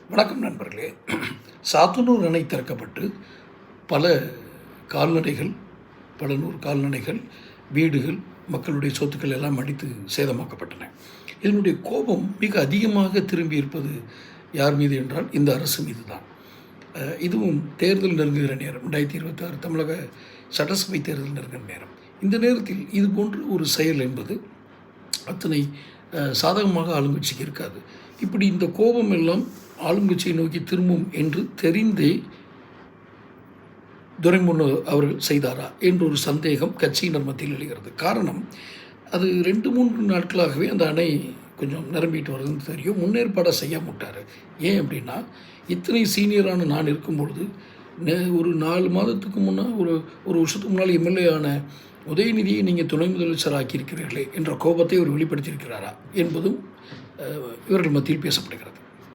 வணக்கம் நண்பர்களே. சாத்தனூர் அணை திறக்கப்பட்டு பல கால்நடைகள், பல நூறு கால்நடைகள், வீடுகள், மக்களுடைய சொத்துக்கள் எல்லாம் அடித்து சேதமாக்கப்பட்டன. இதனுடைய கோபம் மிக அதிகமாக திரும்பி இருப்பது யார் மீது என்றால் இந்த அரசு மீது தான். இதுவும் தேர்தல் நெருங்குகிற நேரம், 2026 தமிழக சட்டசபை தேர்தல் நெருங்குகிற நேரம். இந்த நேரத்தில் இது போன்ற ஒரு செயல் என்பது அத்தனை சாதகமாக ஆளுங்கட்சிக்கு இருக்காது. இப்படி இந்த கோபம் எல்லாம் ஆளுங்கட்சியை நோக்கி திரும்பும் என்று தெரிந்தே துரைமுன்னு அவர்கள் செய்தாரா என்ற ஒரு சந்தேகம் கட்சியினர் மத்தியில் எழுகிறது. காரணம், அது 2-3 நாட்களாகவே அந்த அணை கொஞ்சம் நிரம்பிட்டு வருதுன்னு தெரியும். முன்னேற்பாடாக செய்ய மாட்டார். ஏன் அப்படின்னா, இத்தனை சீனியரான நான் இருக்கும்பொழுது ஒரு 4 மாதத்துக்கு முன்னால் ஒரு வருஷத்துக்கு முன்னால் எம்எல்ஏ ஆன உதயநிதியை நீங்கள் துணை முதலமைச்சர் ஆக்கியிருக்கிறீர்களே என்ற கோபத்தை அவர் வெளிப்படுத்தியிருக்கிறாரா என்பதும் இவர்கள் மத்தியில் பேசப்படுகிறது.